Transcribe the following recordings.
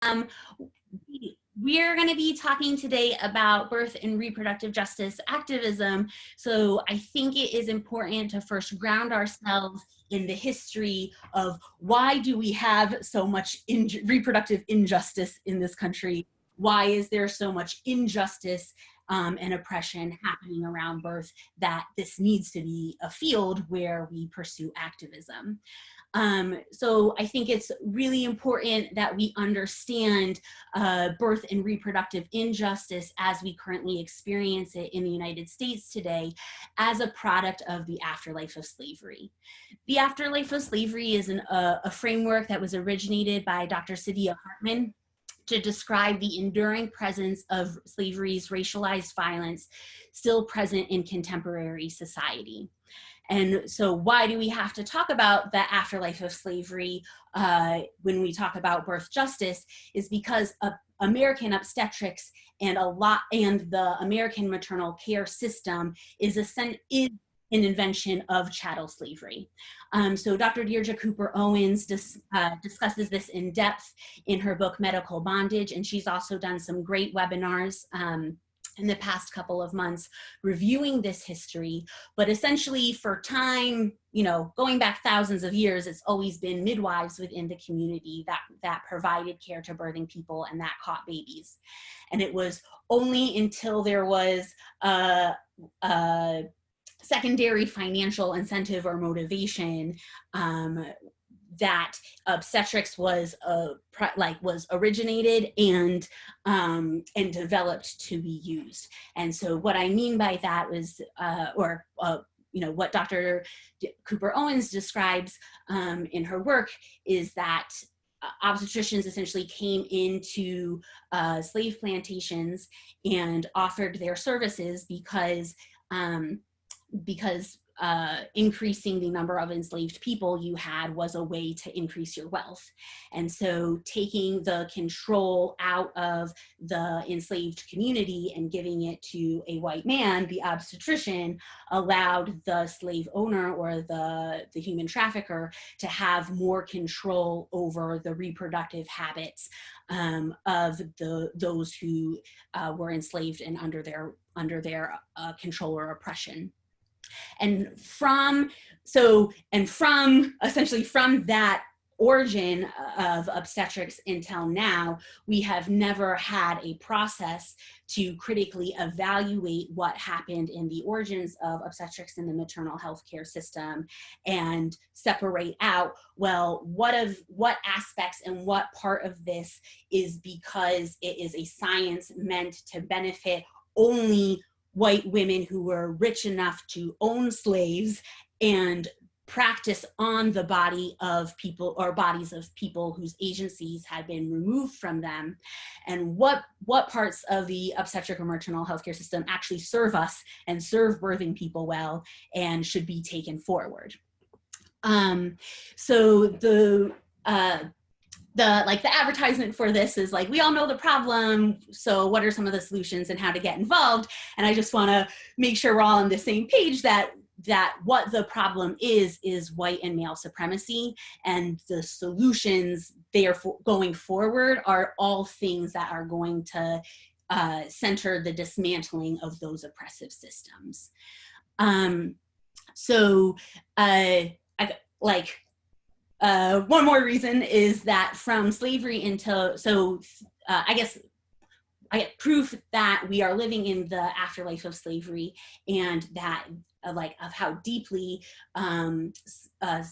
Um, we're going to be talking today about birth and reproductive justice activism. So I think it is important to first ground ourselves in the history of why do we have so much reproductive injustice in this country? Why is there so much injustice and oppression happening around birth that this needs to be a field where we pursue activism? So I think it's really important that we understand birth and reproductive injustice as we currently experience it in the United States today as a product of the afterlife of slavery. The afterlife of slavery is a framework that was originated by Dr. Saidiya Hartman to describe the enduring presence of slavery's racialized violence still present in contemporary society. And so why do we have to talk about the afterlife of slavery when we talk about birth justice is because American obstetrics and the American maternal care system is an invention of chattel slavery. So Dr. Deirdre Cooper Owens discusses this in depth in her book, Medical Bondage, and she's also done some great webinars in the past couple of months reviewing this history. But essentially for time, going back thousands of years, it's always been midwives within the community that provided care to birthing people and that caught babies. And it was only until there was a secondary financial incentive or motivation that obstetrics was originated and developed to be used. And so what I mean by that was, what Dr. Cooper Owens describes in her work is that obstetricians essentially came into slave plantations and offered their services because increasing the number of enslaved people you had was a way to increase your wealth. And so taking the control out of the enslaved community and giving it to a white man, the obstetrician, allowed the slave owner or the human trafficker to have more control over the reproductive habits of those who were enslaved and under their control or oppression. And essentially from that origin of obstetrics until now, we have never had a process to critically evaluate what happened in the origins of obstetrics in the maternal health care system and separate out, well, what aspects and what part of this is because it is a science meant to benefit only white women who were rich enough to own slaves and practice on the body of people or bodies of people whose agencies had been removed from them, and what parts of the obstetric or maternal healthcare system actually serve us and serve birthing people well and should be taken forward. So the advertisement for this is like, we all know the problem, so what are some of the solutions and how to get involved? And I just want to make sure we're all on the same page that what the problem is white and male supremacy, and the solutions therefore going forward are all things that are going to center the dismantling of those oppressive systems. One more reason is that from slavery until, I get proof that we are living in the afterlife of slavery, and that of how deeply the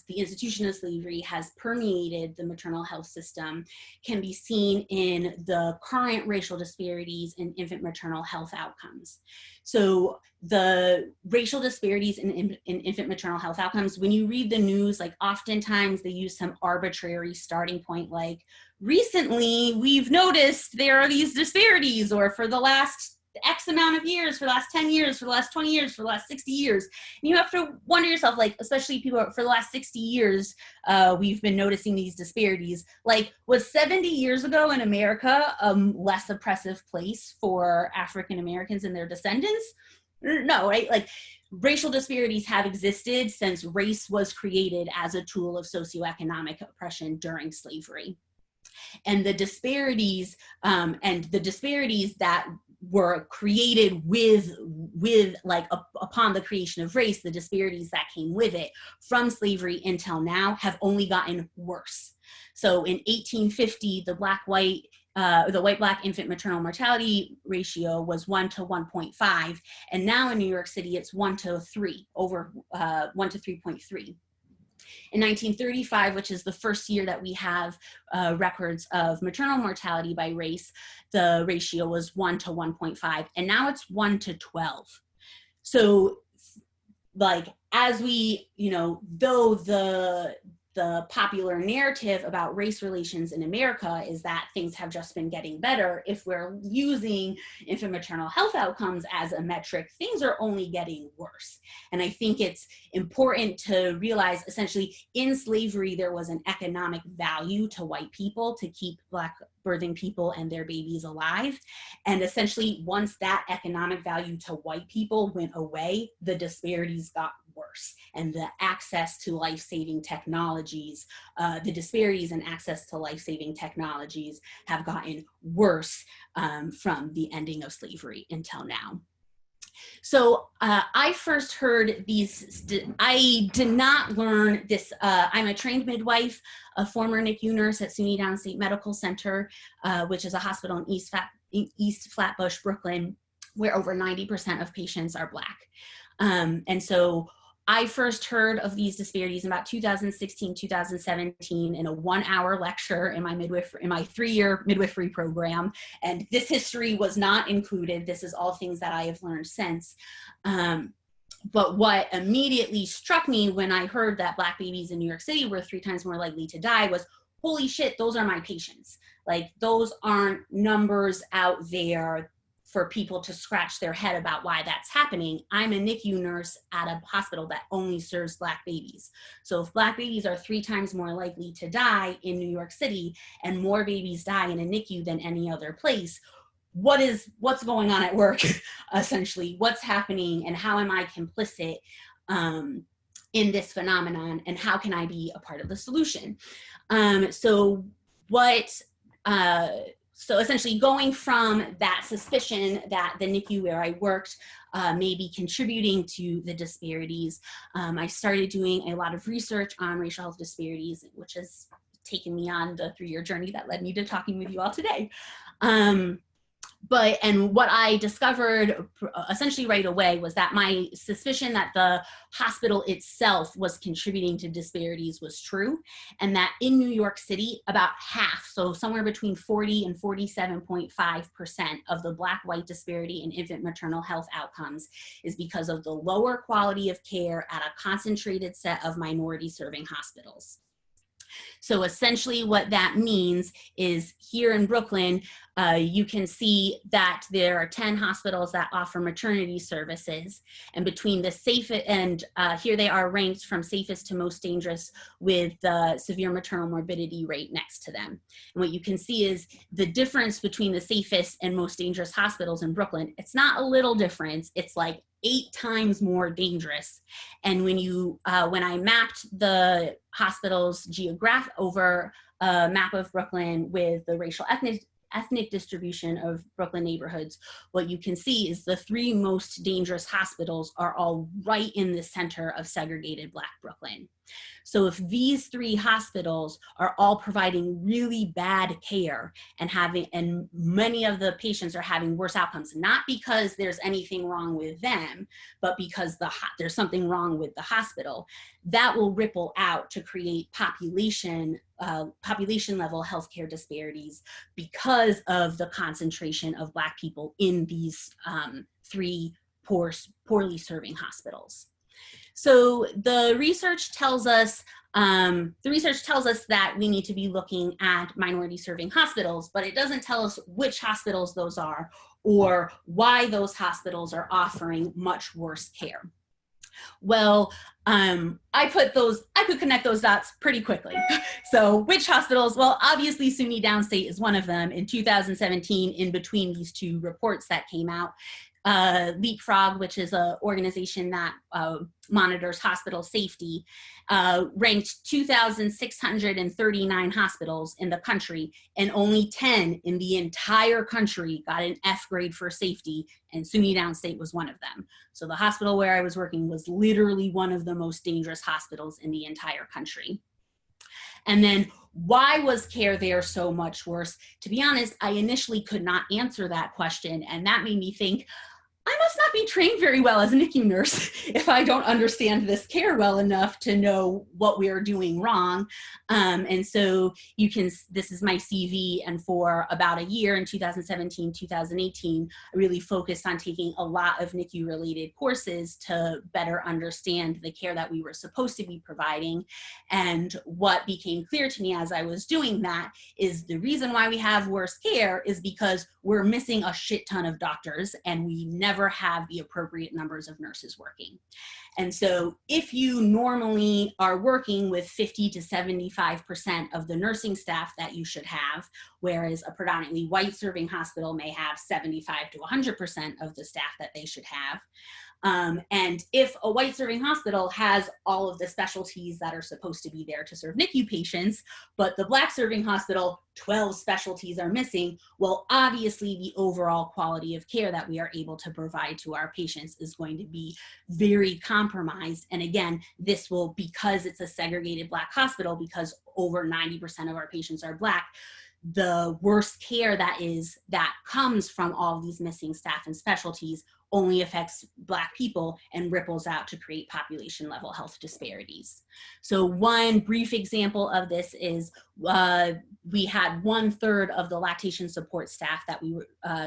institution of slavery has permeated the maternal health system can be seen in the current racial disparities in infant maternal health outcomes. So the racial disparities in infant maternal health outcomes, when you read the news, oftentimes they use some arbitrary starting point, like, recently we've noticed there are these disparities, or for the last X amount of years, for the last 10 years, for the last 20 years, for the last 60 years. And you have to wonder yourself, especially people for the last 60 years, we've been noticing these disparities. Was 70 years ago in America a less oppressive place for African Americans and their descendants? No, right? Racial disparities have existed since race was created as a tool of socioeconomic oppression during slavery. And the disparities that were created with like upon the creation of race, the disparities that came with it from slavery until now have only gotten worse. So in 1850, the white-black infant maternal mortality ratio was 1 to 1.5, and now in New York City it's 1 to 3, over 1 to 3.3. In 1935, which is the first year that we have records of maternal mortality by race, the ratio was 1 to 1.5, and now it's 1 to 12. So, like, as we, though the popular narrative about race relations in America is that things have just been getting better, if we're using infant maternal health outcomes as a metric, things are only getting worse. And I think it's important to realize, essentially, in slavery, there was an economic value to white people to keep Black birthing people and their babies alive. And essentially, once that economic value to white people went away, the disparities got worse. And the access to life-saving technologies, the disparities in access to life-saving technologies have gotten worse from the ending of slavery until now. So I first heard these, I did not learn this, I'm a trained midwife, a former NICU nurse at SUNY Downstate Medical Center, which is a hospital in East Flatbush, Brooklyn, where over 90% of patients are Black. And so I first heard of these disparities in about 2016, 2017 in a 1-hour lecture in my 3-year midwifery program. And this history was not included. This is all things that I have learned since. But what immediately struck me when I heard that Black babies in New York City were 3 times more likely to die was, holy shit, those are my patients. Like, those aren't numbers out there for people to scratch their head about why that's happening. I'm a NICU nurse at a hospital that only serves Black babies. So if Black babies are 3 times more likely to die in New York City and more babies die in a NICU than any other place, what's going on at work, essentially? What's happening, and how am I complicit in this phenomenon, and how can I be a part of the solution? So essentially, going from that suspicion that the NICU where I worked may be contributing to the disparities, I started doing a lot of research on racial health disparities, which has taken me on the 3-year journey that led me to talking with you all today. And what I discovered essentially right away was that my suspicion that the hospital itself was contributing to disparities was true, and that in New York City, about half, so somewhere between 40 and 47.5% of the Black-white disparity in infant maternal health outcomes is because of the lower quality of care at a concentrated set of minority-serving hospitals. So essentially what that means is here in Brooklyn, you can see that there are 10 hospitals that offer maternity services, and between the safest, and here they are ranked from safest to most dangerous with the severe maternal morbidity rate next to them. And what you can see is the difference between the safest and most dangerous hospitals in Brooklyn. It's not a little difference, it's like 8 times more dangerous. And when I mapped the hospitals over a map of Brooklyn with the racial ethnic distribution of Brooklyn neighborhoods, what you can see is the 3 most dangerous hospitals are all right in the center of segregated Black Brooklyn. So if these 3 hospitals are all providing really bad care and many of the patients are having worse outcomes, not because there's anything wrong with them, but because there's something wrong with the hospital, that will ripple out to create population level healthcare disparities because of the concentration of Black people in these 3 poorly serving hospitals. So the research tells us that we need to be looking at minority serving hospitals, but it doesn't tell us which hospitals those are or why those hospitals are offering much worse care. Well, I could connect those dots pretty quickly. So which hospitals? Well, obviously SUNY Downstate is one of them. In 2017, in between these 2 reports that came out, Leapfrog, which is an organization that monitors hospital safety, ranked 2,639 hospitals in the country, and only 10 in the entire country got an F grade for safety, and SUNY Downstate was one of them. So the hospital where I was working was literally one of the most dangerous hospitals in the entire country. And then why was care there so much worse? To be honest, I initially could not answer that question, and that made me think, I must not be trained very well as a NICU nurse if I don't understand this care well enough to know what we are doing wrong. And so this is my CV, and for about a year in 2017, 2018, I really focused on taking a lot of NICU related courses to better understand the care that we were supposed to be providing. And what became clear to me as I was doing that is the reason why we have worse care is because we're missing a shit ton of doctors, and we never have the appropriate numbers of nurses working. And so if you normally are working with 50 to 75% of the nursing staff that you should have, whereas a predominantly white serving hospital may have 75 to 100% of the staff that they should have. And if a white serving hospital has all of the specialties that are supposed to be there to serve NICU patients, but the black serving hospital, 12 specialties are missing, well, obviously the overall quality of care that we are able to provide to our patients is going to be very compromised. And again, this will, because it's a segregated black hospital, because over 90% of our patients are black, the worst care that comes from all these missing staff and specialties only affects black people and ripples out to create population level health disparities. So one brief example of this is we had 1/3 of the lactation support staff that we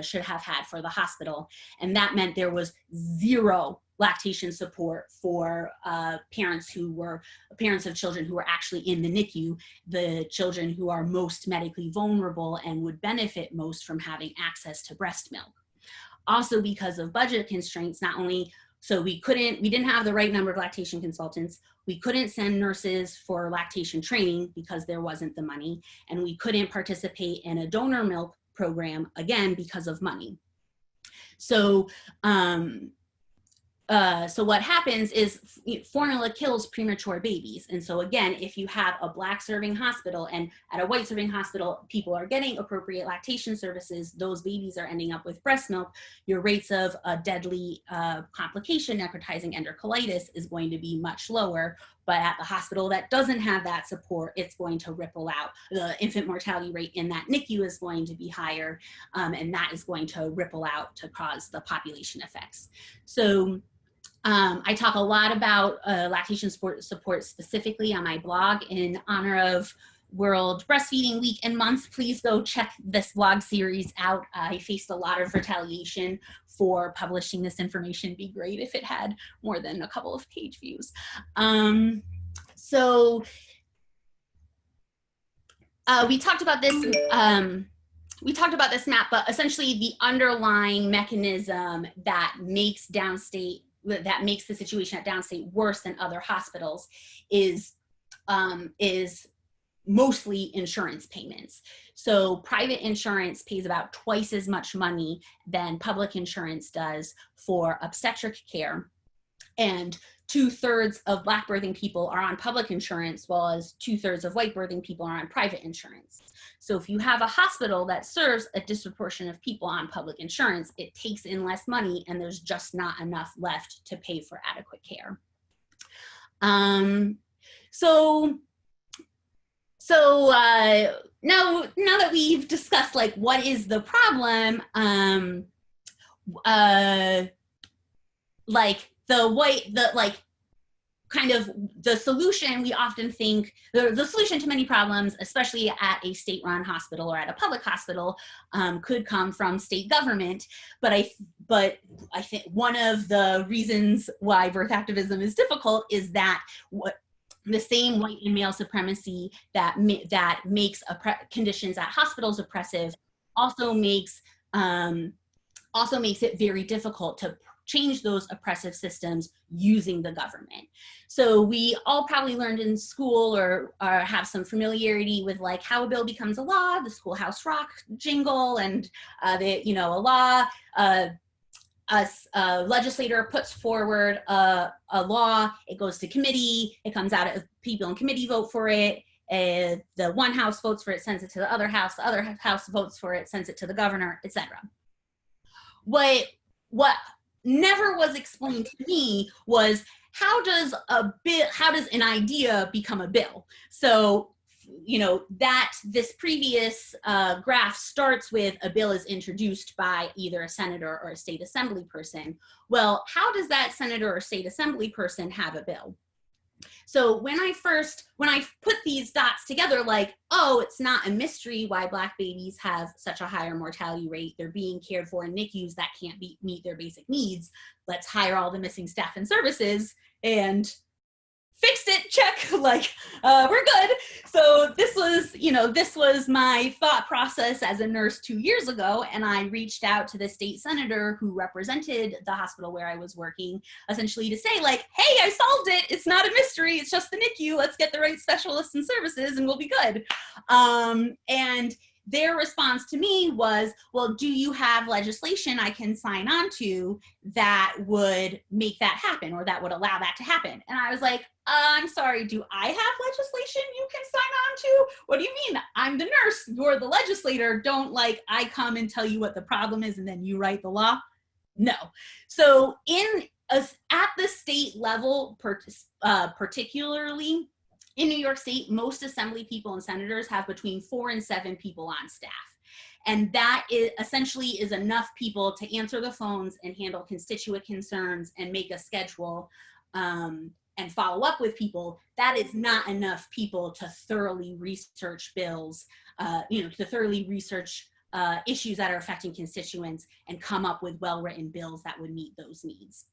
should have had for the hospital. And that meant there was 0 lactation support for parents of children who were actually in the NICU, the children who are most medically vulnerable and would benefit most from having access to breast milk. Also, because of budget constraints, we didn't have the right number of lactation consultants. We couldn't send nurses for lactation training because there wasn't the money, and we couldn't participate in a donor milk program, again, because of money. So what happens is formula kills premature babies. And so again, if you have a black serving hospital and at a white serving hospital, people are getting appropriate lactation services, those babies are ending up with breast milk, your rates of a deadly complication, necrotizing enterocolitis, is going to be much lower. But at the hospital that doesn't have that support, it's going to ripple out. The infant mortality rate in that NICU is going to be higher, and that is going to ripple out to cause the population effects. So I talk a lot about lactation support specifically on my blog in honor of World Breastfeeding Week and Month. Please go check this blog series out. I faced a lot of retaliation for publishing this information. It'd be great if it had more than a couple of page views. We talked about this. We talked about this map, but essentially the underlying mechanism that makes the situation at downstate worse than other hospitals is mostly insurance payments. So private insurance pays about twice as much money than public insurance does for obstetric care. And 2/3 of black birthing people are on public insurance, while as 2/3 of white birthing people are on private insurance. So if you have a hospital that serves a disproportion of people on public insurance, it takes in less money and there's just not enough left to pay for adequate care. Now that we've discussed like what is the problem, the solution, we often think the solution to many problems, especially at a state-run hospital or at a public hospital, could come from state government. But I think one of the reasons why birth activism is difficult is that the same white and male supremacy that makes conditions at hospitals oppressive also makes it very difficult to change those oppressive systems using the government. So we all probably learned in school or have some familiarity with like how a bill becomes a law, the Schoolhouse Rock jingle, and a law a legislator puts forward a law, it goes to committee, it comes out of people in committee vote for it, the one house votes for it, sends it to the other house votes for it, sends it to the governor, etc. What never was explained to me was how does an idea become a bill? So, you know, that this previous graph starts with a bill is introduced by either a senator or a state assembly person. Well, how does that senator or state assembly person have a bill? So when I put these dots together, like, oh, it's not a mystery why Black babies have such a higher mortality rate. They're being cared for in NICUs that can't meet their basic needs. Let's hire all the missing staff and services and fixed it, check, like, we're good. So this was my thought process as a nurse 2 years ago, and I reached out to the state senator who represented the hospital where I was working, essentially to say, like, hey, I solved it, it's not a mystery, it's just the NICU, let's get the right specialists and services and we'll be good. And their response to me was, well, do you have legislation I can sign on to that would make that happen or that would allow that to happen? And I was like, I'm sorry, do I have legislation you can sign on to? What do you mean? I'm the nurse, you're the legislator. Don't, like, I come and tell you what the problem is and then you write the law? No. So at the state level, particularly, in New York State, most assembly people and senators have between 4 and 7 people on staff. And that essentially is enough people to answer the phones and handle constituent concerns and make a schedule and follow up with people. That is not enough people to thoroughly research bills, to thoroughly research issues that are affecting constituents and come up with well-written bills that would meet those needs.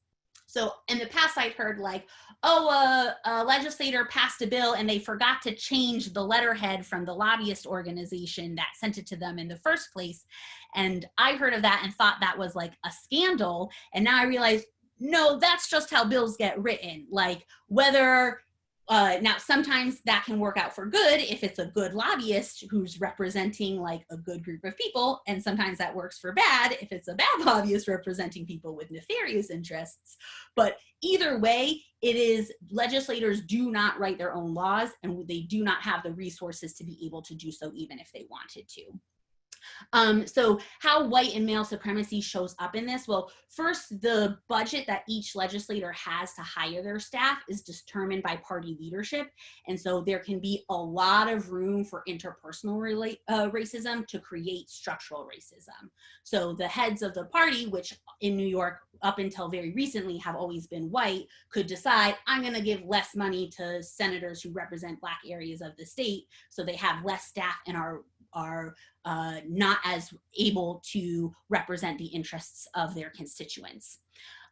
So in the past, I've heard, like, oh, a legislator passed a bill and they forgot to change the letterhead from the lobbyist organization that sent it to them in the first place. And I heard of that and thought that was like a scandal. And now I realize, no, that's just how bills get written. Like, whether now sometimes that can work out for good if it's a good lobbyist who's representing, like, a good group of people, and sometimes that works for bad if it's a bad lobbyist representing people with nefarious interests. But either way, it is, legislators do not write their own laws, and they do not have the resources to be able to do so even if they wanted to. So how white and male supremacy shows up in this? Well, first, the budget that each legislator has to hire their staff is determined by party leadership. And so there can be a lot of room for interpersonal racism to create structural racism. So the heads of the party, which in New York up until very recently have always been white, could decide, I'm going to give less money to senators who represent Black areas of the state, so they have less staff and are not as able to represent the interests of their constituents.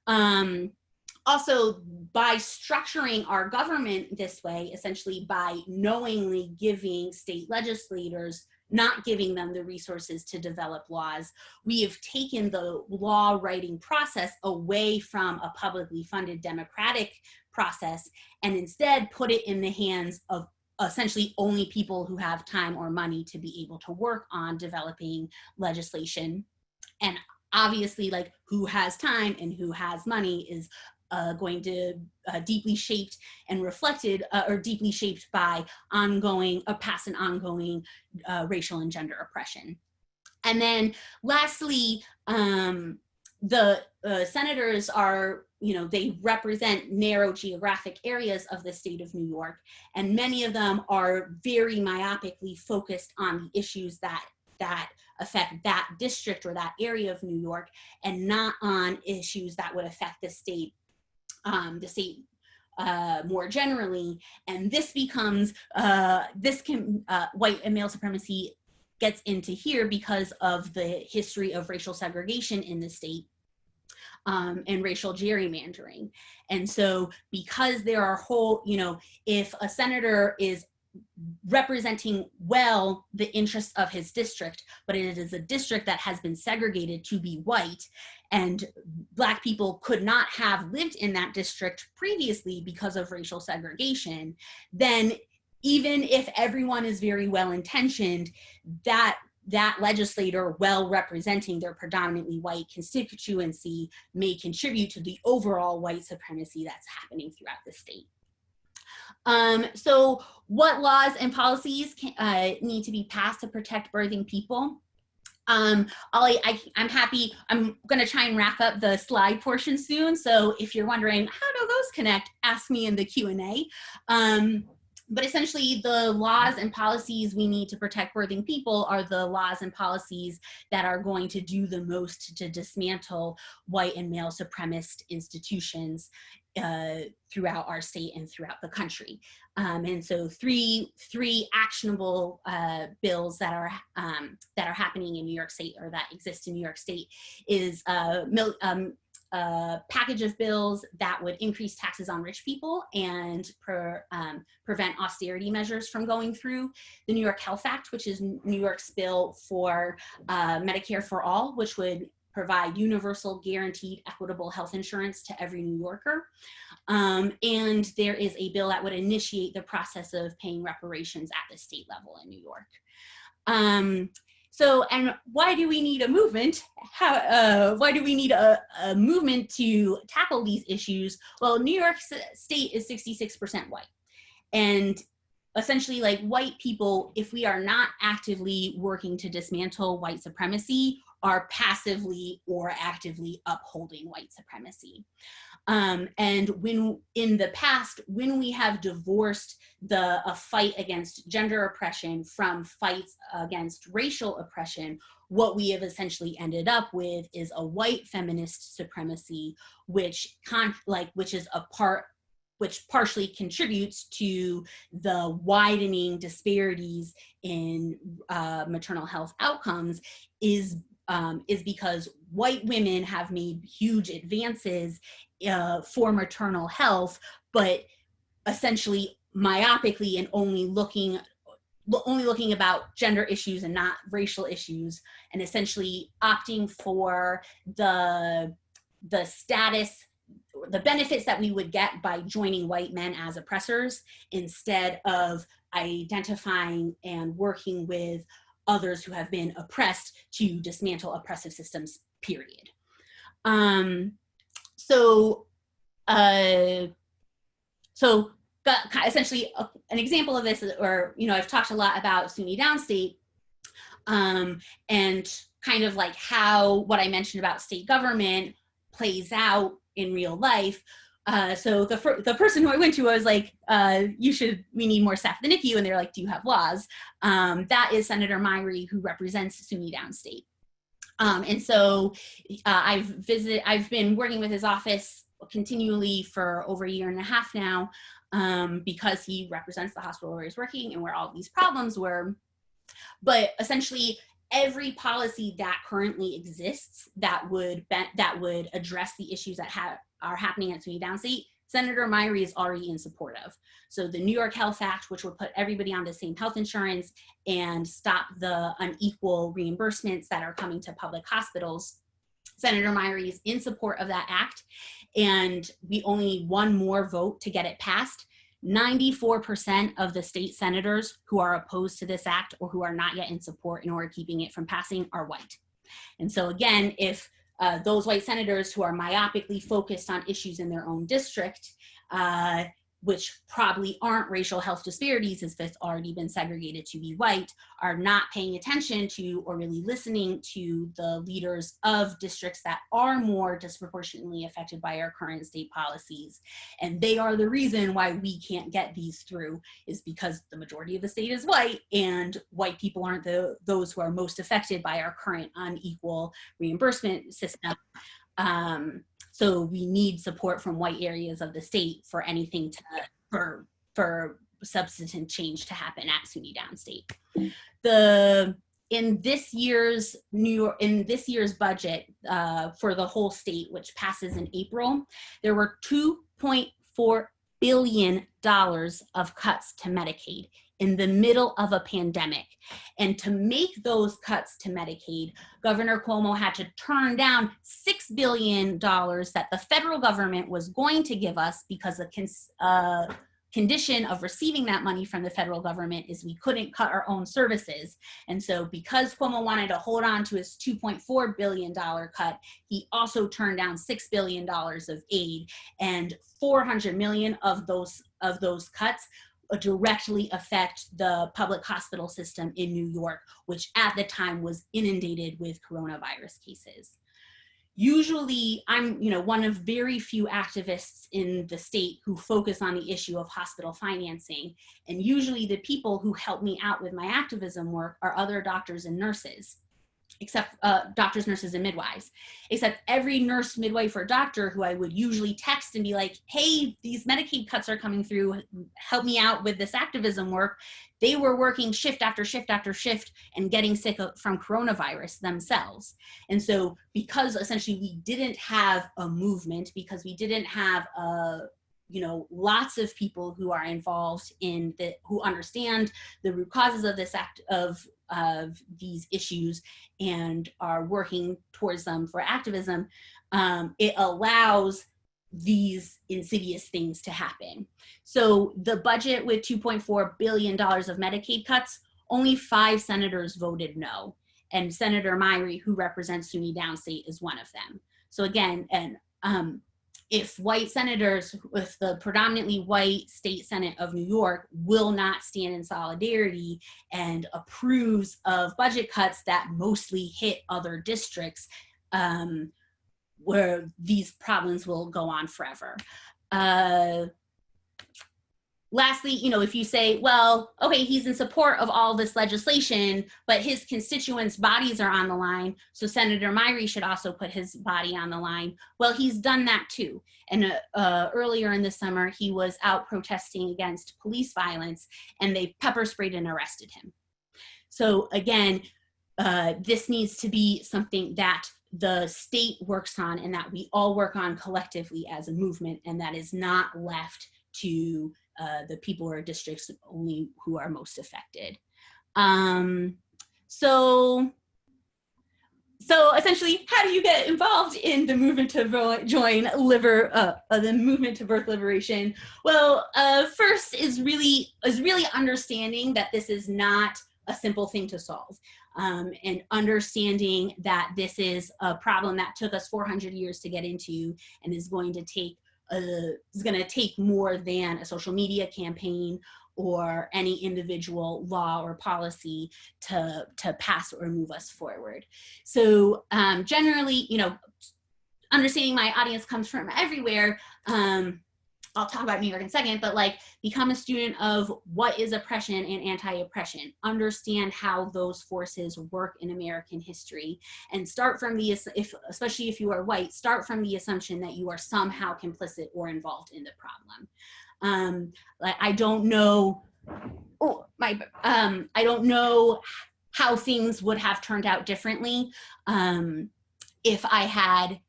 Also, by structuring our government this way, essentially by knowingly giving state legislators, not giving them the resources to develop laws, we have taken the law writing process away from a publicly funded democratic process and instead put it in the hands of essentially only people who have time or money to be able to work on developing legislation. And obviously, like, who has time and who has money is going to deeply shaped and reflected or deeply shaped by past and ongoing racial and gender oppression. And then lastly, the senators are, they represent narrow geographic areas of the state of New York, and many of them are very myopically focused on the issues that affect that district or that area of New York, and not on issues that would affect the state more generally. And this becomes, white and male supremacy gets into here because of the history of racial segregation in the state and racial gerrymandering. And so because there are if a senator is representing well the interests of his district, but it is a district that has been segregated to be white, and Black people could not have lived in that district previously because of racial segregation, then even if everyone is very well intentioned, that that legislator, well representing their predominantly white constituency, may contribute to the overall white supremacy that's happening throughout the state. So what laws and policies need to be passed to protect birthing people? I'm happy, I'm going to try and wrap up the slide portion soon. So if you're wondering, how do those connect? Ask me in the Q&A. But essentially, the laws and policies we need to protect birthing people are the laws and policies that are going to do the most to dismantle white and male supremacist institutions throughout our state and throughout the country. And so three actionable bills that are happening in New York State, or that exist in New York State, is a package of bills that would increase taxes on rich people and prevent austerity measures from going through. The New York Health Act, which is New York's bill for Medicare for all, which would provide universal, guaranteed, equitable health insurance to every New Yorker. And there is a bill that would initiate the process of paying reparations at the state level in New York. So, and why do we need a movement? Why do we need a movement to tackle these issues? Well, New York State is 66% white. And essentially, like, white people, if we are not actively working to dismantle white supremacy, are passively or actively upholding white supremacy. And when in the past, when we have divorced a fight against gender oppression from fights against racial oppression, what we have essentially ended up with is a white feminist supremacy, which partially contributes to the widening disparities in maternal health outcomes, is because white women have made huge advances for maternal health, but essentially myopically and only looking about gender issues and not racial issues, and essentially opting for the status, the benefits that we would get by joining white men as oppressors, instead of identifying and working with others who have been oppressed to dismantle oppressive systems, period. Essentially an example of this, or, I've talked a lot about SUNY Downstate, and kind of like how what I mentioned about state government plays out in real life. So the person who I went to, I was like, we need more staff at the NICU, and they're like, do you have laws? That is Senator Myrie, who represents SUNY Downstate. And so I've been working with his office continually for over a year and a half now, because he represents the hospital where he's working and where all these problems were. But essentially, every policy that currently exists that would address the issues that are happening at SUNY Downstate, Senator Myrie is already in support of. So the New York Health Act, which would put everybody on the same health insurance and stop the unequal reimbursements that are coming to public hospitals, Senator Myrie is in support of that act, and we only need one more vote to get it passed. 94% of the state senators who are opposed to this act or who are not yet in support in order keeping it from passing are white. And so again, if those white senators who are myopically focused on issues in their own district, which probably aren't racial health disparities, as it's already been segregated to be white, are not paying attention to or really listening to the leaders of districts that are more disproportionately affected by our current state policies. And they are the reason why we can't get these through, is because the majority of the state is white, and white people aren't those who are most affected by our current unequal reimbursement system. So we need support from white areas of the state for anything for substantive change to happen at SUNY Downstate. In this year's budget for the whole state, which passes in April, there were $2.4 billion of cuts to Medicaid in the middle of a pandemic. And to make those cuts to Medicaid, Governor Cuomo had to turn down $6 billion that the federal government was going to give us because condition of receiving that money from the federal government is we couldn't cut our own services. And so because Cuomo wanted to hold on to his $2.4 billion cut, he also turned down $6 billion of aid, and 400 million of those cuts directly affect the public hospital system in New York, which at the time was inundated with coronavirus cases. Usually, I'm one of very few activists in the state who focus on the issue of hospital financing. And usually the people who help me out with my activism work are other doctors and nurses, except doctors, nurses, and midwives. Except every nurse, midwife, or doctor who I would usually text and be like, hey, these Medicaid cuts are coming through, help me out with this activism work, they were working shift after shift after shift and getting sick from coronavirus themselves. And so because essentially we didn't have a movement, because we didn't have lots of people who are involved in who understand the root causes of this of these issues and are working towards them for activism, it allows these insidious things to happen. So the budget with $2.4 billion of Medicaid cuts, only 5 senators voted no. And Senator Myrie, who represents SUNY Downstate, is one of them. So again, if white senators with the predominantly white state Senate of New York will not stand in solidarity and approves of budget cuts that mostly hit other districts, where these problems will go on forever. Lastly, if you say, well, okay, he's in support of all this legislation, but his constituents' bodies are on the line, so Senator Myrie should also put his body on the line. Well, he's done that too. And earlier in the summer, he was out protesting against police violence, and they pepper sprayed and arrested him. So again, this needs to be something that the state works on and that we all work on collectively as a movement, and that is not left to the people or districts only who are most affected. So essentially, how do you get involved in the movement to join the movement to birth liberation? Well, first is really understanding that this is not a simple thing to solve. And understanding that this is a problem that took us 400 years to get into and is going to take more than a social media campaign or any individual law or policy to pass or move us forward. So generally, understanding my audience comes from everywhere. I'll talk about New York in a second, but become a student of what is oppression and anti-oppression. Understand how those forces work in American history, and start from especially if you are white, start from the assumption that you are somehow complicit or involved in the problem. I don't know. I don't know how things would have turned out differently if I had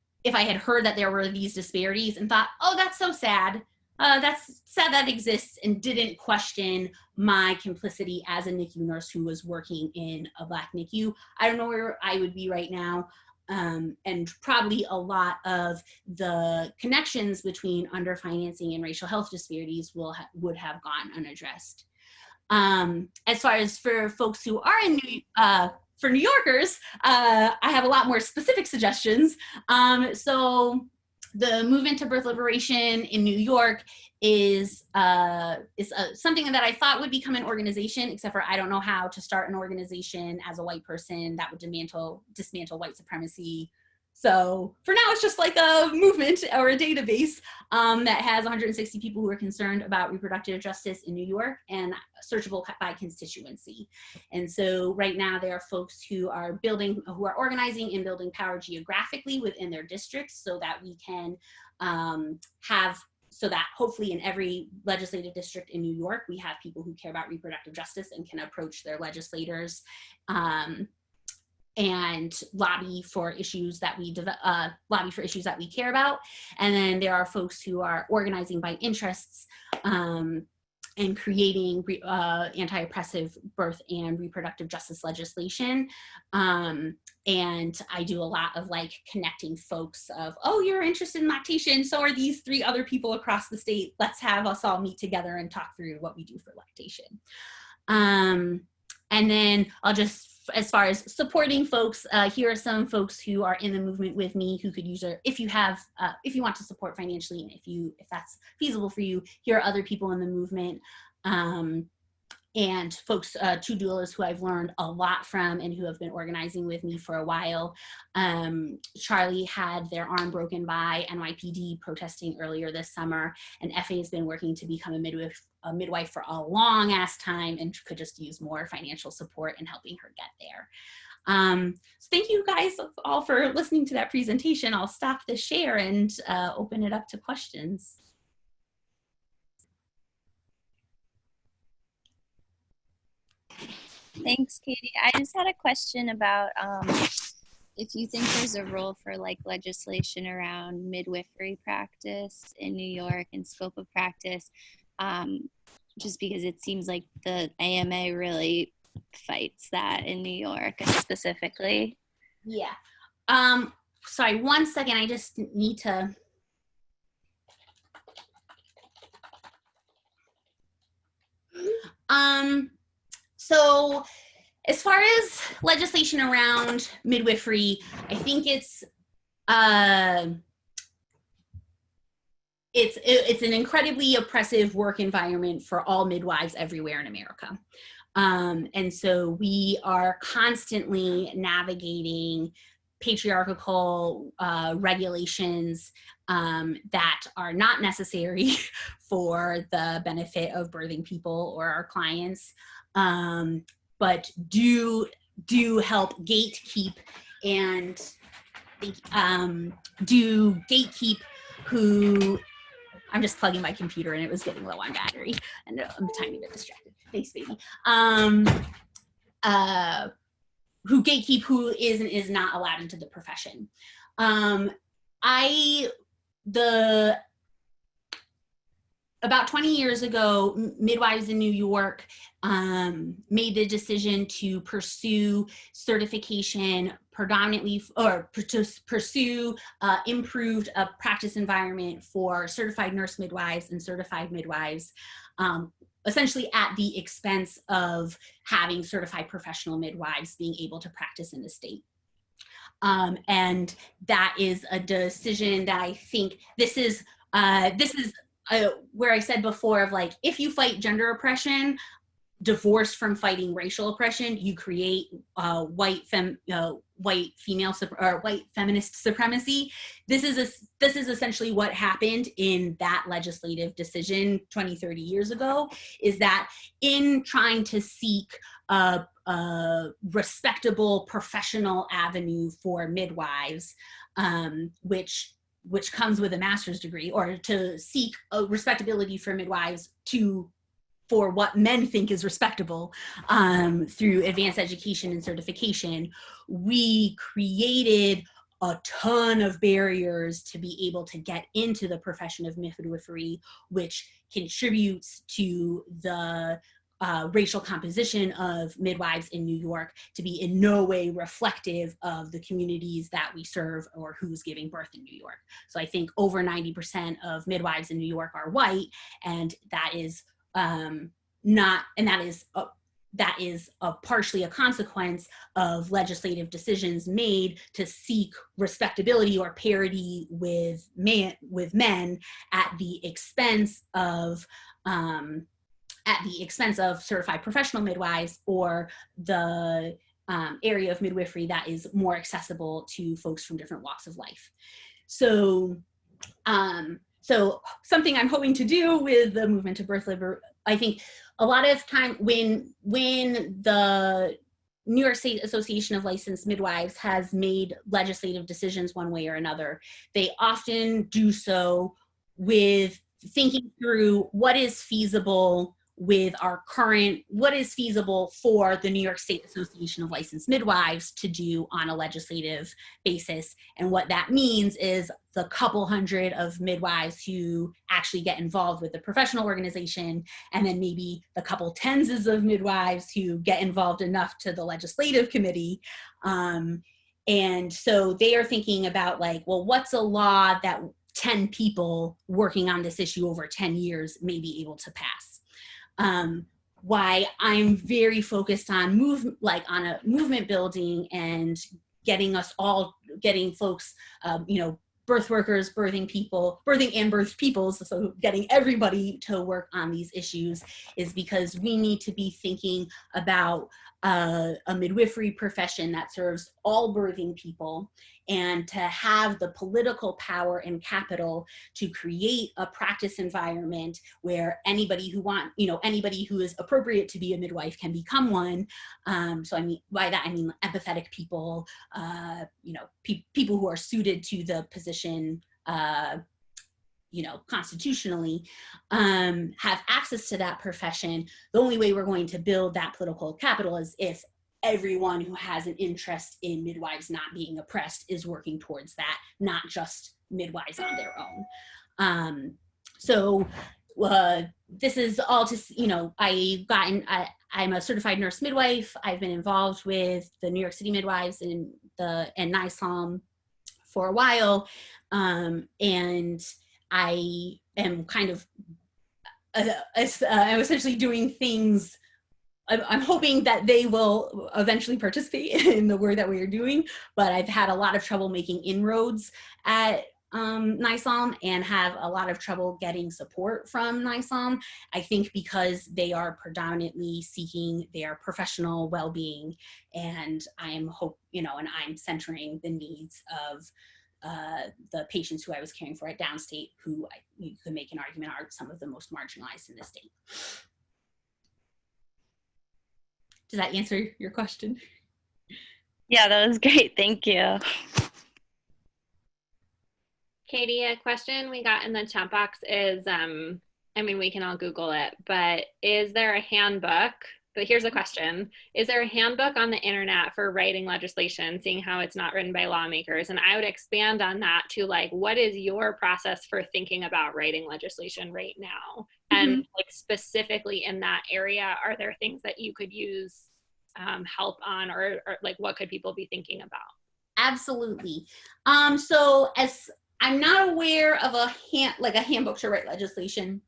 heard that there were these disparities and thought, oh, that's so sad. That's sad that exists, and didn't question my complicity as a NICU nurse who was working in a Black NICU. I don't know where I would be right now. And probably a lot of the connections between underfinancing and racial health disparities would have gone unaddressed. As far as for folks who are in for New Yorkers, I have a lot more specific suggestions. So the movement to birth liberation in New York is something that I thought would become an organization, except for I don't know how to start an organization as a white person that would dismantle white supremacy. So for now, it's just like a movement or a database that has 160 people who are concerned about reproductive justice in New York and searchable by constituency. And so right now there are folks who are organizing and building power geographically within their districts so that we can so that hopefully in every legislative district in New York, we have people who care about reproductive justice and can approach their legislators and lobby for issues that we care about. And then there are folks who are organizing by interests and creating anti-oppressive birth and reproductive justice legislation. And I do a lot of like connecting folks of, oh, you're interested in lactation, so are these 3 other people across the state. Let's have us all meet together and talk through what we do for lactation. And then I'll just, as far as supporting folks, here are some folks who are in the movement with me who could use it. If you want to support financially, and if that's feasible for you, here are other people in the movement. And folks, 2 doulas who I've learned a lot from and who have been organizing with me for a while. Charlie had their arm broken by NYPD protesting earlier this summer, and FA has been working to become a midwife for a long ass time and could just use more financial support in helping her get there. So thank you guys all for listening to that presentation. I'll stop the share and open it up to questions. Thanks, Katie. I just had a question about if you think there's a role for like legislation around midwifery practice in New York and scope of practice, just because it seems like the AMA really fights that in New York specifically. Yeah. Sorry, 1 second. I just need to. So as far as legislation around midwifery, I think it's an incredibly oppressive work environment for all midwives everywhere in America. And so we are constantly navigating patriarchal regulations that are not necessary for the benefit of birthing people or our clients, but do help gatekeep and do gatekeep who. I'm just plugging my computer and it was getting low on battery and I'm a tiny bit distracted. Thanks, baby. Who gatekeep who is and is not allowed into the profession. About 20 years ago, midwives in New York made the decision to pursue certification predominantly, or to pursue improved practice environment for certified nurse midwives and certified midwives, essentially at the expense of having certified professional midwives being able to practice in the state. And that is a decision that I think this is where I said before of like, if you fight gender oppression, divorced from fighting racial oppression, you create white feminist supremacy. This is essentially what happened in that legislative decision 20, 30 years ago, is that in trying to seek a respectable professional avenue for midwives, which comes with a master's degree, or to seek a respectability for midwives for what men think is respectable through advanced education and certification, we created a ton of barriers to be able to get into the profession of midwifery, which contributes to the racial composition of midwives in New York to be in no way reflective of the communities that we serve or who's giving birth in New York. So I think over 90% of midwives in New York are white, and that is that is partially a consequence of legislative decisions made to seek respectability or parity with men at the expense of certified professional midwives, or the area of midwifery that is more accessible to folks from different walks of life. So something I'm hoping to do with the movement to birth liberty, I think a lot of time when the New York State Association of Licensed Midwives has made legislative decisions one way or another, they often do so with thinking through what is feasible, with our current, what is feasible for the New York State Association of Licensed Midwives to do on a legislative basis. And what that means is the couple hundred of midwives who actually get involved with the professional organization, and then maybe the couple tens of midwives who get involved enough to the legislative committee. And so they are thinking about like, well, what's a law that 10 people working on this issue over 10 years may be able to pass? Why I'm very focused on movement building and getting folks, birth workers, birthing and birthed peoples, so getting everybody to work on these issues, is because we need to be thinking about a midwifery profession that serves all birthing people, and to have the political power and capital to create a practice environment where anybody who is appropriate to be a midwife can become one. So I mean, by that I mean empathetic people, people who are suited to the position, constitutionally, have access to that profession. The only way we're going to build that political capital is if everyone who has an interest in midwives not being oppressed is working towards that, not just midwives on their own. This is all to, I'm a certified nurse midwife. I've been involved with the New York City midwives and NICU for a while. And I am kind of, I'm essentially doing things. I'm hoping that they will eventually participate in the work that we are doing, but I've had a lot of trouble making inroads at NICU and have a lot of trouble getting support from NICU. I think because they are predominantly seeking their professional well-being, and I'm centering the needs of the patients who I was caring for at downstate, who you could make an argument are some of the most marginalized in the state. Does that answer your question? Yeah, that was great. Thank you. Katie, a question we got in the chat box is, we can all Google it, but is there a handbook? But here's a question. Is there a handbook on the internet for writing legislation, seeing how it's not written by lawmakers? And I would expand on that to like, what is your process for thinking about writing legislation right now? And like specifically in that area, are there things that you could use help on, or like what could people be thinking about? Absolutely. So as I'm not aware of a handbook to write legislation.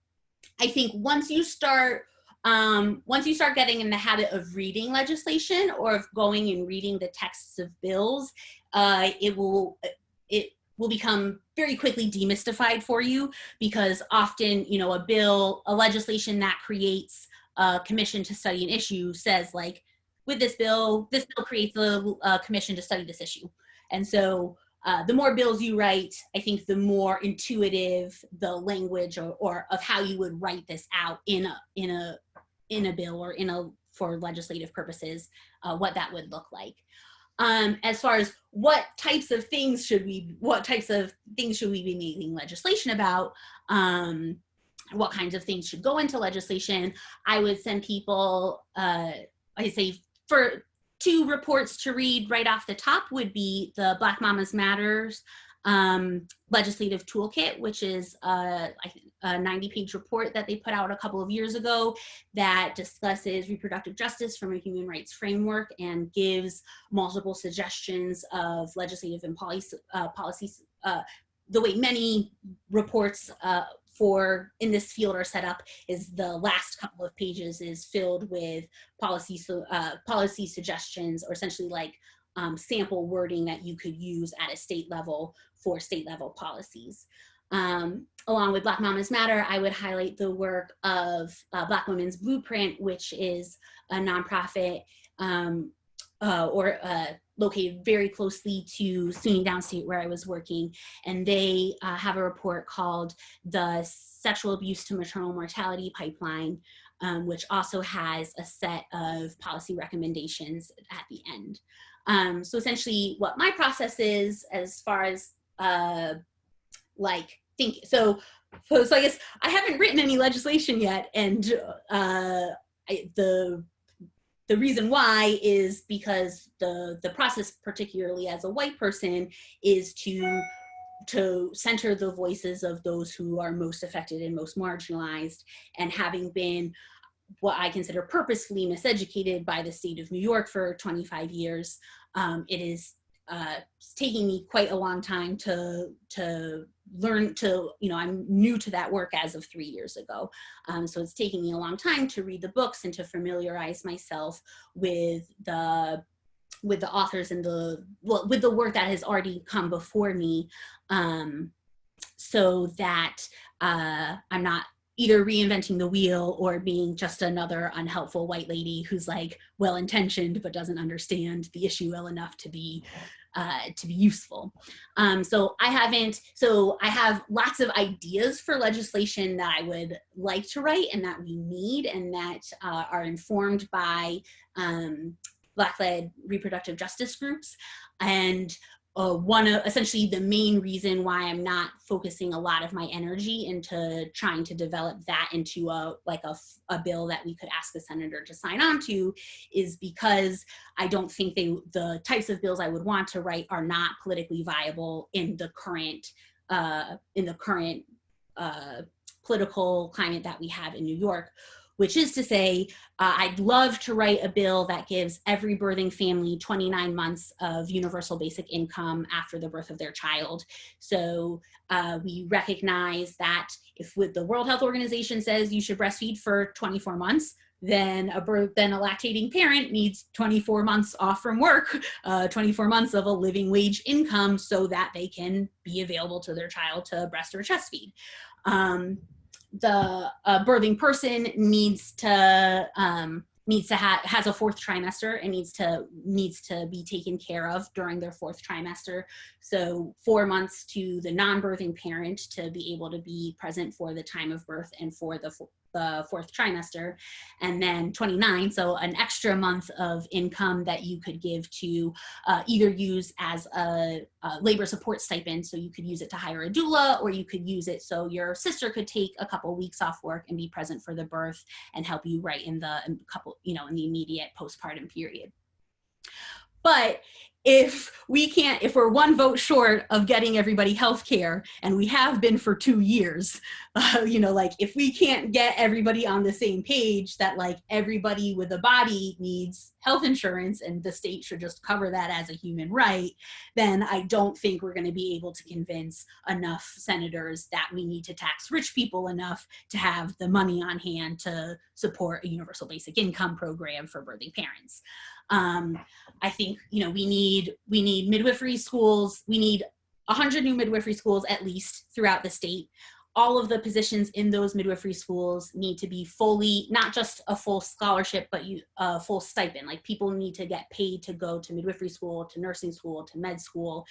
I think once you start getting in the habit of reading legislation or of going and reading the texts of bills, it will become very quickly demystified for you, because often, a legislation that creates a commission to study an issue says like, with this bill creates a commission to study this issue. And so the more bills you write, I think the more intuitive the language or of how you would write this out in a bill or for legislative purposes, what that would look like. As far as what types of things should we be making legislation about, what kinds of things should go into legislation, I would send people, I say for 2 reports to read right off the top would be the Black Mamas Matters legislative toolkit, which is a 90-page report that they put out a couple of years ago that discusses reproductive justice from a human rights framework and gives multiple suggestions of legislative and policies. The way many reports in this field are set up is the last couple of pages is filled with policy suggestions, or essentially like sample wording that you could use at a state level for state level policies. Along with Black Mamas Matter, I would highlight the work of Black Women's Blueprint, which is a nonprofit located very closely to SUNY Downstate, where I was working. And they have a report called the Sexual Abuse to Maternal Mortality Pipeline, which also has a set of policy recommendations at the end. So essentially what my process is, as far as like think so. So I guess I haven't written any legislation yet, and the reason why is because the process, particularly as a white person, is to center the voices of those who are most affected and most marginalized. And having been what I consider purposefully miseducated by the state of New York for 25 years, it is taking me quite a long time to learn to, I'm new to that work as of 3 years ago. So it's taking me a long time to read the books and to familiarize myself with the authors and with the work that has already come before me, so that I'm not either reinventing the wheel or being just another unhelpful white lady who's like well-intentioned but doesn't understand the issue well enough to be useful. So I have lots of ideas for legislation that I would like to write and that we need, and that are informed by Black-led reproductive justice groups. And essentially the main reason why I'm not focusing a lot of my energy into trying to develop that into a bill that we could ask the senator to sign on to is because I don't think the types of bills I would want to write are not politically viable in the current political climate that we have in New York. Which is to say, I'd love to write a bill that gives every birthing family 29 months of universal basic income after the birth of their child. So we recognize that if the World Health Organization says you should breastfeed for 24 months, then a lactating parent needs 24 months off from work, 24 months of a living wage income so that they can be available to their child to breast or chest feed. The birthing person has a fourth trimester and needs to be taken care of during their fourth trimester. So 4 months to the non-birthing parent to be able to be present for the time of birth and for the fourth trimester, and then 29, so an extra month of income that you could give to either use as a labor support stipend, so you could use it to hire a doula, or you could use it so your sister could take a couple weeks off work and be present for the birth and help you right in the immediate postpartum period. But if we're one vote short of getting everybody health care, and we have been for 2 years, if we can't get everybody on the same page that everybody with a body needs health insurance and the state should just cover that as a human right, then I don't think we're going to be able to convince enough senators that we need to tax rich people enough to have the money on hand to support a universal basic income program for birthing parents. I think, we need midwifery schools. We need 100 new midwifery schools at least throughout the state. All of the positions in those midwifery schools need to be fully, not just a full scholarship, but a full stipend. People need to get paid to go to midwifery school, to nursing school, to med school.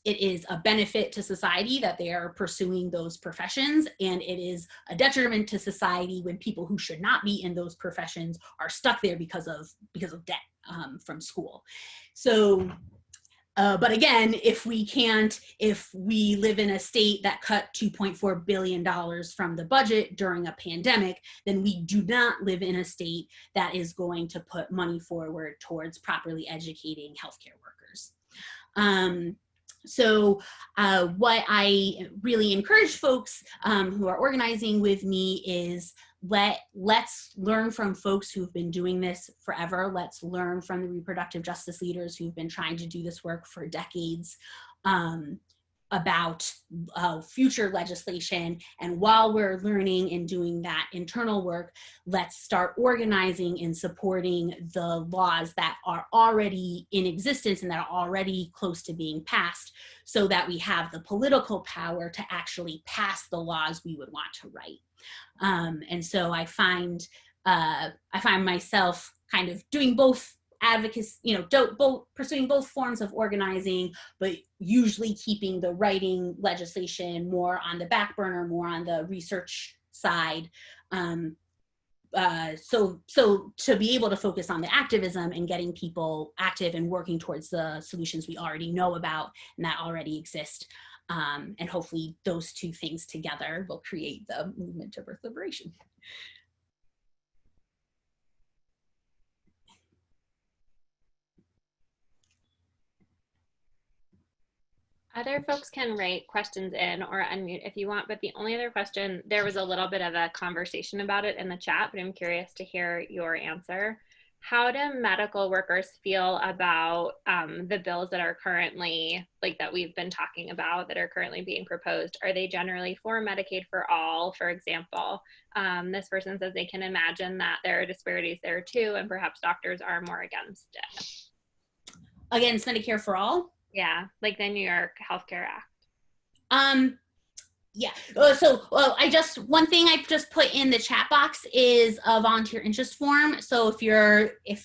It is a benefit to society that they are pursuing those professions, and it is a detriment to society when people who should not be in those professions are stuck there because of debt from school. So, but again, if we live in a state that cut $2.4 billion from the budget during a pandemic, then we do not live in a state that is going to put money forward towards properly educating healthcare workers. So what I really encourage folks who are organizing with me is let's learn from folks who've been doing this forever. Let's learn from the reproductive justice leaders who've been trying to do this work for decades about future legislation. And while we're learning and doing that internal work, let's start organizing and supporting the laws that are already in existence and that are already close to being passed, so that we have the political power to actually pass the laws we would want to write. And so I find myself kind of doing both advocacy, pursuing both forms of organizing, but usually keeping the writing legislation more on the back burner, more on the research side. So to be able to focus on the activism and getting people active and working towards the solutions we already know about and that already exist. And hopefully those two things together will create the movement to birth liberation. Other folks can write questions in or unmute if you want, but the only other question, there was a little bit of a conversation about it in the chat, but I'm curious to hear your answer. How do medical workers feel about the bills that are currently, like that we've been talking about, that are currently being proposed? Are they generally for Medicaid for all, for example? This person says they can imagine that there are disparities there too, and perhaps doctors are more against it. Against Medicare for all? Yeah, like the New York Healthcare Act. Yeah. One thing I just put in the chat box is a volunteer interest form. So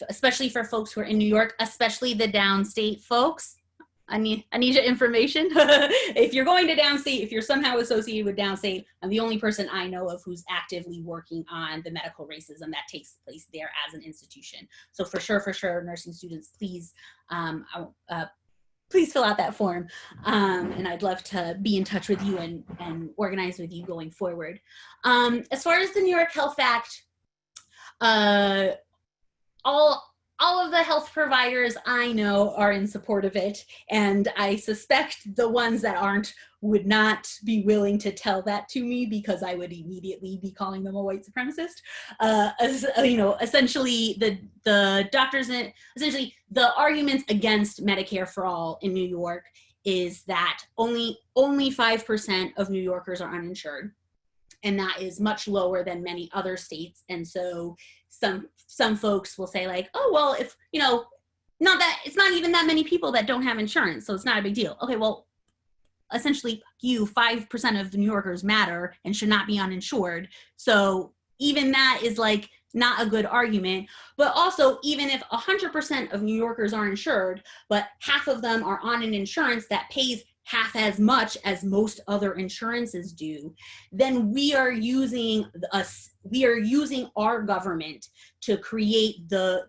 especially for folks who are in New York, especially the downstate folks, I need your information. If you're going to downstate, if you're somehow associated with downstate, I'm the only person I know of who's actively working on the medical racism that takes place there as an institution. So for sure, nursing students, please, please fill out that form. And I'd love to be in touch with you and organize with you going forward. As far as the New York Health Act, all of the health providers I know are in support of it, and I suspect the ones that aren't would not be willing to tell that to me because I would immediately be calling them a white supremacist. Essentially the doctors, essentially the arguments against Medicare for all in New York is that only 5% of New Yorkers are uninsured. And that is much lower than many other states. And so some folks will say like, oh, well, if, it's not even that many people that don't have insurance, so it's not a big deal. Okay, well, essentially 5% of the New Yorkers matter and should not be uninsured. So even that is like not a good argument. But also, even if 100% of New Yorkers are insured, but half of them are on an insurance that pays half as much as most other insurances do, then we are using our government to create the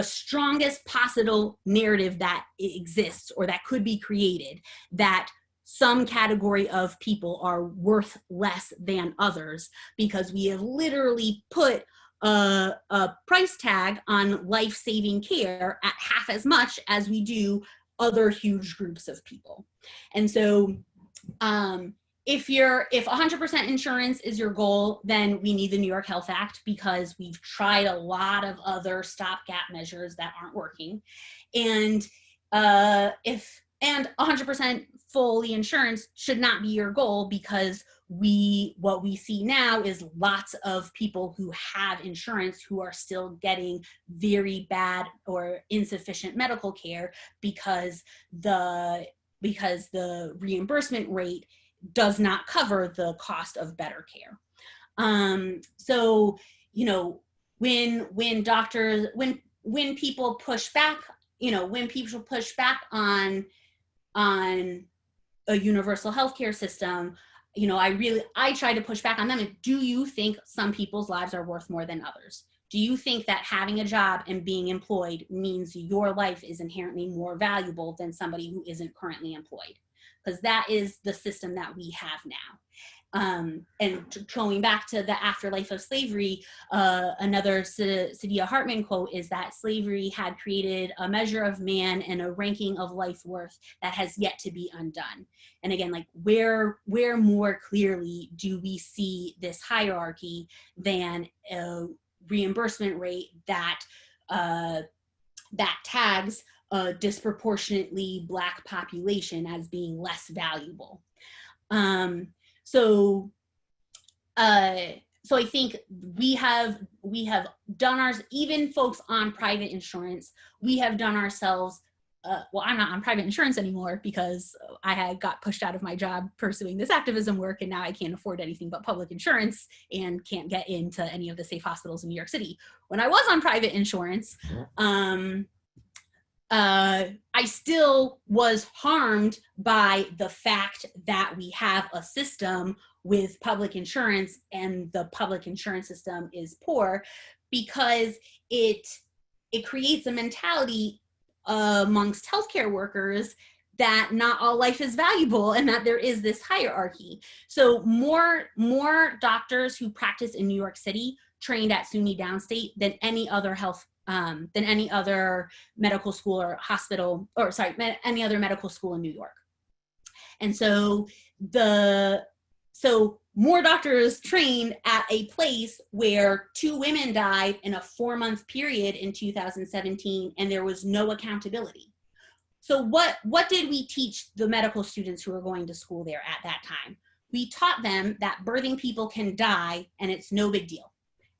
strongest possible narrative that exists or that could be created, that some category of people are worth less than others, because we have literally put a price tag on life-saving care at half as much as we do other huge groups of people. And so if 100% insurance is your goal, then we need the New York Health Act, because we've tried a lot of other stopgap measures that aren't working. And 100% fully insurance should not be your goal, because what we see now is lots of people who have insurance who are still getting very bad or insufficient medical care because the reimbursement rate does not cover the cost of better care. So, when people push back, on a universal healthcare system, I try to push back on them. Do you think some people's lives are worth more than others? Do you think that having a job and being employed means your life is inherently more valuable than somebody who isn't currently employed? Because that is the system that we have now. And going back to the afterlife of slavery, another Saidiya Hartman quote is that slavery had created a measure of man and a ranking of life worth that has yet to be undone. And again, like where more clearly do we see this hierarchy than a reimbursement rate that tags a disproportionately Black population as being less valuable? So I think we have done ours, even folks on private insurance, we have done ourselves, well, I'm not on private insurance anymore because I got pushed out of my job pursuing this activism work, and now I can't afford anything but public insurance and can't get into any of the safe hospitals in New York City. When I was on private insurance, I still was harmed by the fact that we have a system with public insurance and the public insurance system is poor, because it creates a mentality amongst healthcare workers that not all life is valuable and that there is this hierarchy. So more doctors who practice in New York City trained at SUNY Downstate than any other than any other medical school or hospital, or sorry, any other medical school in New York. And so more doctors trained at a place where 2 women died in a 4-month period in 2017, and there was no accountability. So what did we teach the medical students who were going to school there at that time? We taught them that birthing people can die and it's no big deal.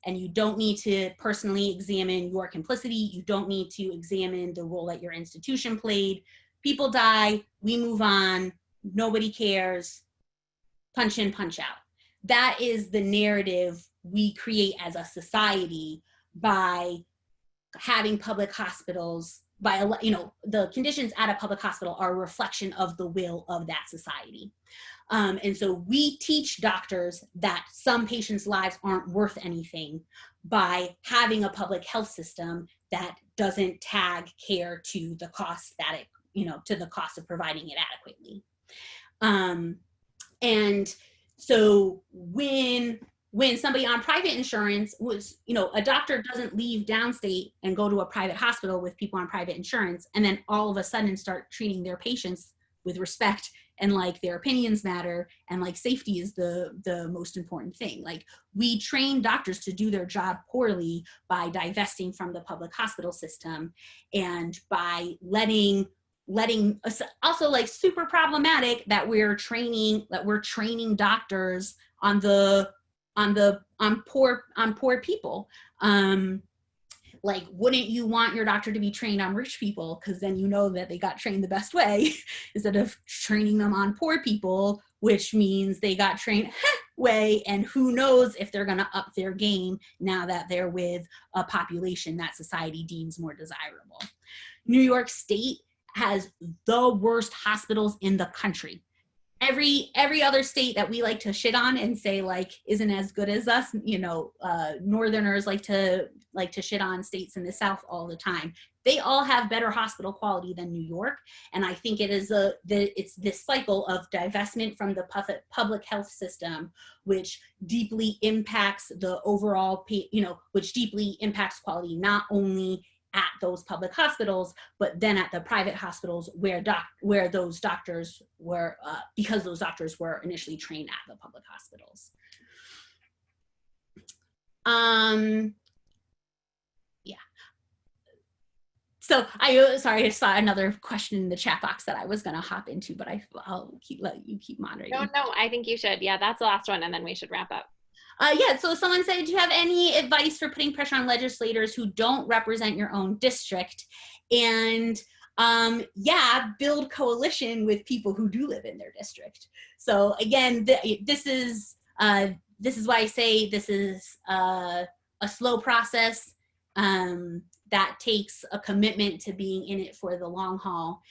And you don't need to personally examine your complicity. You don't need to examine the role that your institution played. People die, we move on, nobody cares, punch in, punch out. That is the narrative we create as a society by having public hospitals, by, you know, the conditions at a public hospital are a reflection of the will of that society. And so we teach doctors that some patients' lives aren't worth anything by having a public health system that doesn't tag care to the cost that it, you know, to the cost of providing it adequately. And so when somebody on private insurance was, you know, a doctor doesn't leave downstate and go to a private hospital with people on private insurance and then all of a sudden start treating their patients with respect and like their opinions matter and like safety is the most important thing. Like, we train doctors to do their job poorly by divesting from the public hospital system and by letting also, like, super problematic that we're training doctors on poor people. Like, wouldn't you want your doctor to be trained on rich people? Because then you know that they got trained the best way instead of training them on poor people, which means they got trained way, and who knows if they're going to up their game now that they're with a population that society deems more desirable. New York State has the worst hospitals in the country. Every other state that we like to shit on and say like isn't as good as us, you know, Northerners like to shit on states in the South all the time. They all have better hospital quality than New York, and I think it is it's this cycle of divestment from the public health system, which deeply impacts the overall, you know, which deeply impacts quality not only at those public hospitals, but then at the private hospitals where those doctors were, because those doctors were initially trained at the public hospitals. Yeah. So sorry, I saw another question in the chat box that I was gonna hop into, but I'll let you keep moderating. No, I think you should. Yeah, that's the last one, and then we should wrap up. Yeah, so someone said, do you have any advice for putting pressure on legislators who don't represent your own district? And yeah, build coalition with people who do live in their district. So again, this is why I say this is a slow process that takes a commitment to being in it for the long haul.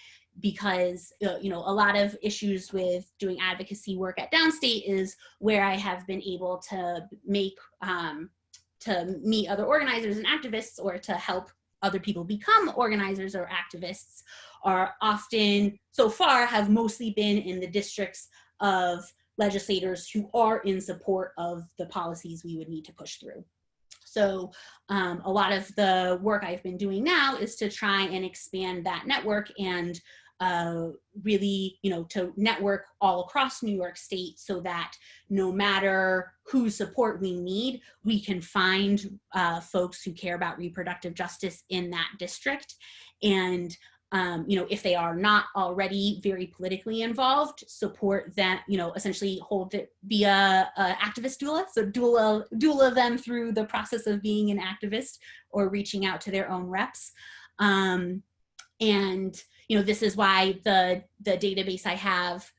Because you know, a lot of issues with doing advocacy work at downstate is where I have been able to make to meet other organizers and activists, or to help other people become organizers or activists, are often so far have mostly been in the districts of legislators who are in support of the policies we would need to push through. So a lot of the work I've been doing now is to try and expand that network and really, you know, to network all across New York State so that no matter whose support we need, we can find folks who care about reproductive justice in that district. And you know, if they are not already very politically involved, support them, you know, essentially hold it, be a activist doula. So doula them through the process of being an activist or reaching out to their own reps. And, you know, this is why the database I have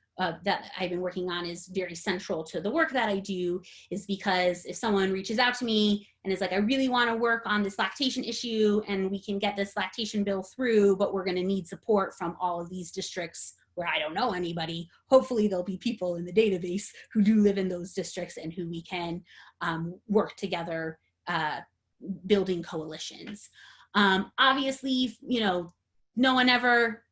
that I've been working on is very central to the work that I do, is because if someone reaches out to me and is like, I really want to work on this lactation issue and we can get this lactation bill through, but we're going to need support from all of these districts where I don't know anybody, hopefully there'll be people in the database who do live in those districts and who we can work together building coalitions. Obviously, you know, no one ever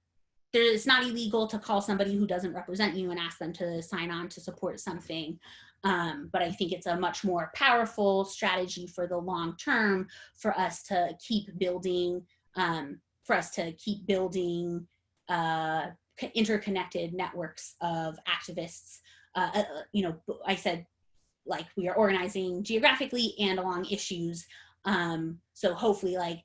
it's not illegal to call somebody who doesn't represent you and ask them to sign on to support something. But I think it's a much more powerful strategy for the long term for us to keep building, interconnected networks of activists. You know, I said, like, we are organizing geographically and along issues. So hopefully, like,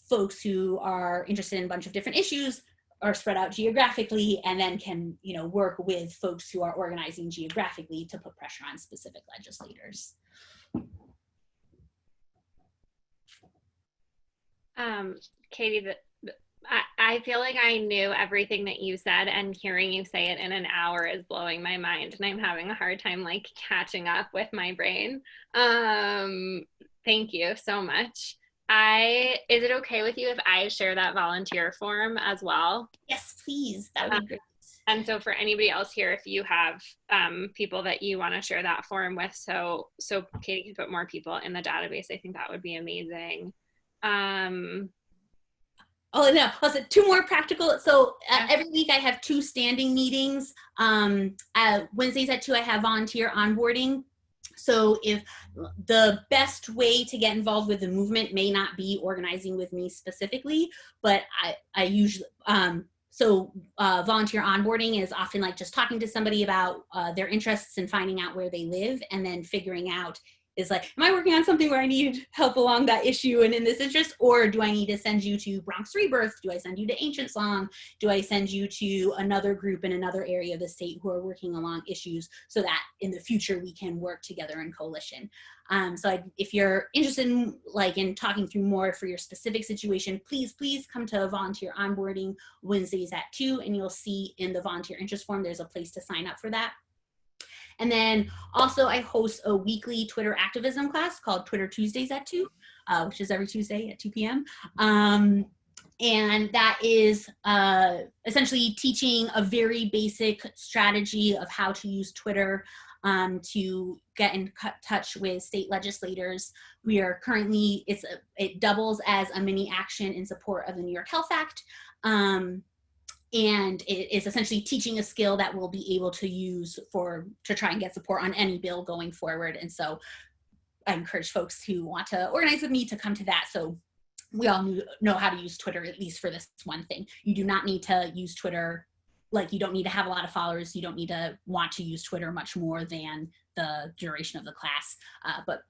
folks who are interested in a bunch of different issues are spread out geographically and then can, you know, work with folks who are organizing geographically to put pressure on specific legislators. Katy, I feel like I knew everything that you said, and hearing you say it in an hour is blowing my mind, and I'm having a hard time like catching up with my brain. Thank you so much. Is it okay with you if I share that volunteer form as well? Yes, please. That would be great. And so for anybody else here, if you have people that you want to share that form with, so Katy can put more people in the database, I think that would be amazing. Oh no, also 2 more practical. So every week I have 2 standing meetings. Wednesdays at 2, I have volunteer onboarding. So if the best way to get involved with the movement may not be organizing with me specifically, but I usually, volunteer onboarding is often like just talking to somebody about their interests and finding out where they live, and then figuring out is like, am I working on something where I need help along that issue and in this interest, or do I need to send you to Bronx Rebirth? Do I send you to Ancient Song? Do I send you to another group in another area of the state who are working along issues so that in the future we can work together in coalition? If you're interested in talking through more for your specific situation, please come to volunteer onboarding Wednesdays at 2, and you'll see in the volunteer interest form there's a place to sign up for that. And then also I host a weekly Twitter activism class called Twitter Tuesdays at 2, which is every Tuesday at 2 p.m. And that is essentially teaching a very basic strategy of how to use Twitter to get in touch with state legislators. We are currently, it doubles as a mini action in support of the New York Health Act. And it is essentially teaching a skill that we'll be able to use to try and get support on any bill going forward. And so I encourage folks who want to organize with me to come to that, so we all know how to use Twitter, at least for this one thing. You do not need to use Twitter, like, you don't need to have a lot of followers. You don't need to want to use Twitter much more than the duration of the class, but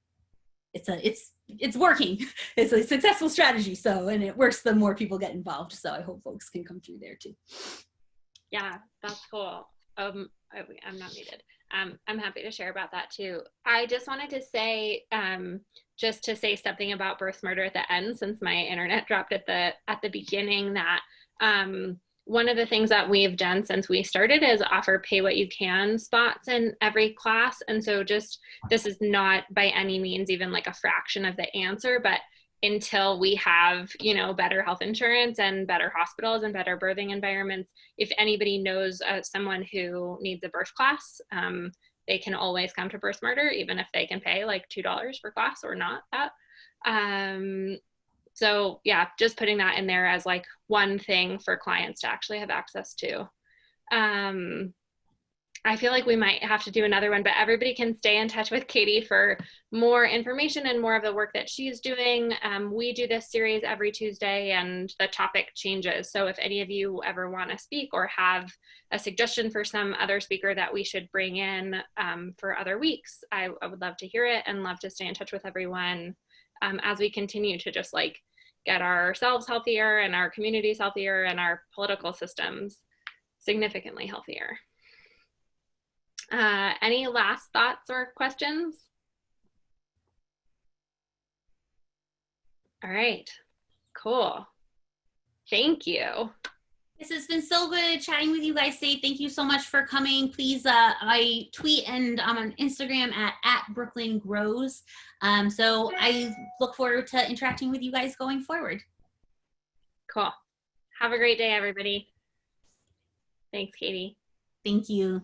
it's working. It's a successful strategy. And it works the more people get involved. So I hope folks can come through there too. Yeah, that's cool. I'm not muted. I'm happy to share about that too. I just wanted to say, just to say something about Birthsmarter at the end, since my internet dropped at the beginning, that one of the things that we've done since we started is offer pay what you can spots in every class. And so this is not by any means even like a fraction of the answer, but until we have, better health insurance and better hospitals and better birthing environments, if anybody knows someone who needs a birth class, they can always come to Birthsmarter, even if they can pay like $2 per class or not that. So yeah, just putting that in there as like one thing for clients to actually have access to. I feel like we might have to do another one, but everybody can stay in touch with Katy for more information and more of the work that she's doing. We do this series every Tuesday and the topic changes. So if any of you ever want to speak or have a suggestion for some other speaker that we should bring in for other weeks, I would love to hear it and love to stay in touch with everyone as we continue to just like get ourselves healthier and our communities healthier and our political systems significantly healthier. Any last thoughts or questions? All right, cool. Thank you. This has been so good chatting with you guys today. Thank you so much for coming. Please, I tweet and I'm on Instagram at Brooklyn Grows. So I look forward to interacting with you guys going forward. Cool. Have a great day, everybody. Thanks, Katy. Thank you.